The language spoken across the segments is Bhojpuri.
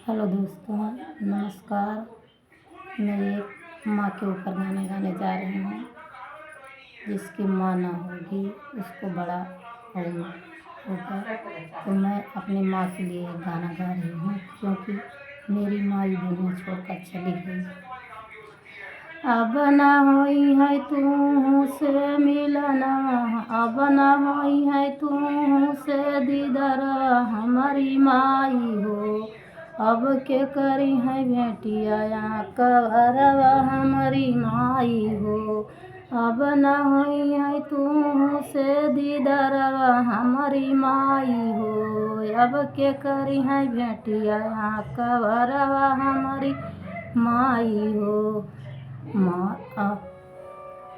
हेलो दोस्तों, नमस्कार। मैं एक माँ के ऊपर गाने गाने जा रही हूँ। जिसकी माँ ना होगी उसको बड़ा होगा। तो मैं अपनी माँ के लिए एक गाना गा रही हूँ, क्योंकि मेरी माँ ये दुनिया छोड़कर चली गई। अब ना होई है तू से मिलना, अब ना होई है तू से दीदारा, हमारी माई हो। अब के करी है भेटिया कवरवा, हमारी माई हो। अब न होई है तू से दीदारवा, हमारी माई हो। अब के करी है भेटिया कवरवा, हमारी माई हो। माँ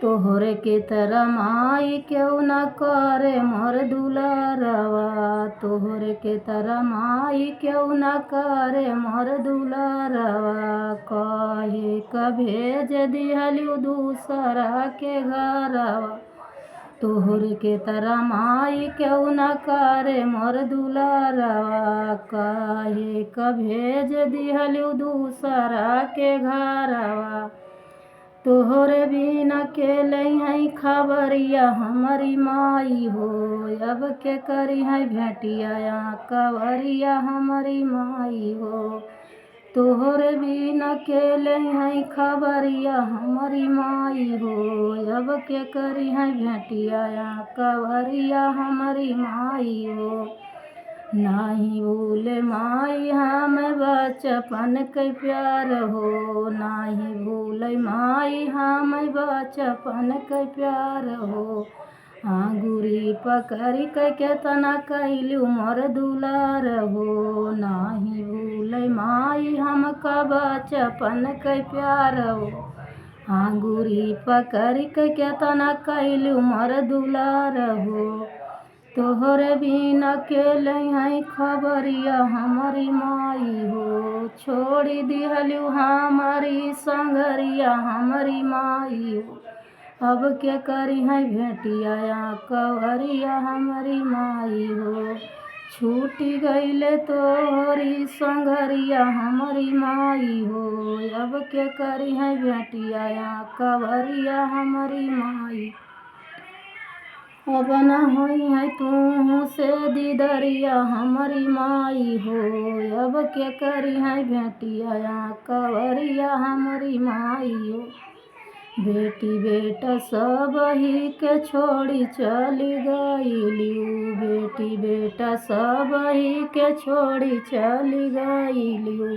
तोहरे के तरह माई क्यों न करे मोर दुलारवा, तोहरे के तरह माई क्यों न करे मोर दुलारवा। कहे क भेज दिहलू दूसरा के घरवा, तोहरे के तरह माई क्यों न करे मोर दुलारवा। कहे क भेज दिहलू दूसरा के घरवा, तोहरे बिना अकेले है खबरिया, हमारी माई हो। अब के करी है भेटिया कवरिया, हमारी माई हो। तोहरे बिना अकेले है खबरिया, हमारी माई हो। अब के करी है भेटिया कवरिया, हमारी माई हो। नाही भूले माई हम बचपन के प्यार हो, नाही भूले माई हम बचपन के प्यार हो। आंगुरी पकड़ के केतना कैलू मोर दुलार हो, नाही भूले माई हमका बचपन के प्यार हो। आंगुरी पकड़ के केतना कैलू मोर दुलार हो। तोहरे बिना अकेले है खबरिया, हमारी माई हो। छोड़ी दिहलू हमारी संगरिया, हमारी माई हो। अब के करी है भेटिया कवरिया, हमारी माई हो। छूटी गईले तोहरी संगरिया, हमारी माई हो। अब के करी है भेटिया कवरिया, हमारी माई। अब न होई है तू से दीदरिया, हमारी माई हो। अब के करी है भेटिया कवरिया, हमारी माई हो। बेटी बेटा सब ही के छोड़ी चली गईलू, बेटी बेटा सब ही के छोड़ी चली गईलू।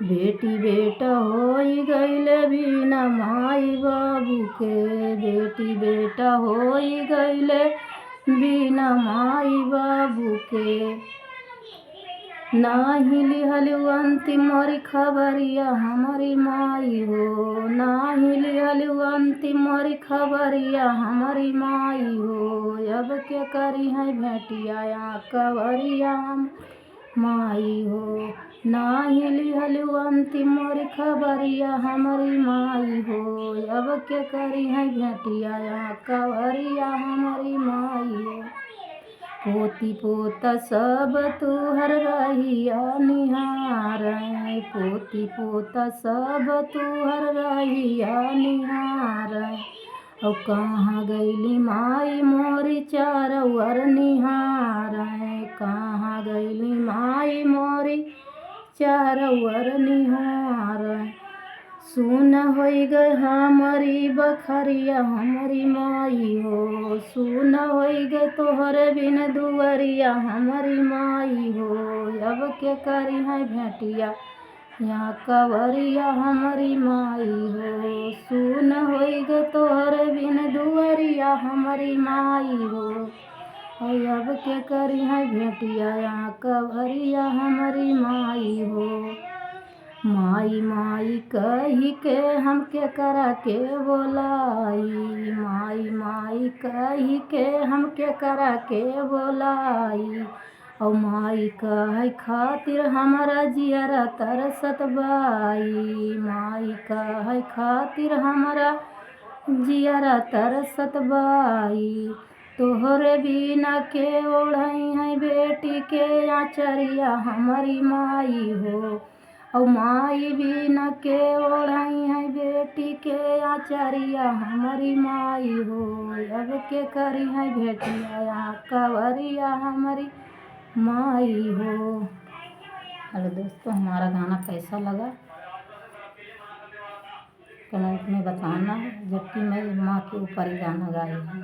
बेटी बेटा होई गईले बिना माई बाबू के, बेटी बेटा होई गईले बिना माई बाबू के। नाही लिहलू अंतिम मोरी खबरिया, हमारी माई हो। नाही लिहलू अंतिम मोरी खबरिया, हमारी माई हो। अब के करी है भेटिया कवरिया, हम माई हो। नाही लिहलू अंतिम मोरी खबरिया, हमारी माई हो। अब के करी है भेटिया कवरिया, हमारी माई हो। पोती पोता सब तुहर रहिया निहार, पोती पोता सब तुहर रहिया निहार। औ कहाँ गईली माई मोरी चारवर निहार, कहाँ गईली माई मोरी चारवर निहार। सुन होई गए हमारी बखरिया, हमारी माई हो। सुन होई गए तोहरे बिन दुवरिया, हमारी माई हो। अब के करी है भेटिया कवरिया, हमारी माई हो। सुन होई गए तोहरे बिन दुवरिया, हमारी माई हो। अब के करी है भेटिया कवरिया, हमारी माई हो। माई माई कही के हमके करा के बोलाई, माई माई कही के हमके करा के बोलाई। औ माई कहे खातिर हमारा जियरा तरसत बाई, माई कहे खातिर हमारा जियरा तरसत बाई। तोहरे बिना के ओढ़ई है बेटी के आचरिया हमारी माई हो। औ माई बिना के ओढ़ई है बेटी के आचरिया हमारी माई हो। अब के करी है भेटिया कवरिया हमारी माई हो। हेलो दोस्तों, हमारा गाना कैसा लगा कमेंट में बताना, जबकि मैं माँ के ऊपर ही गाना गाई हूँ।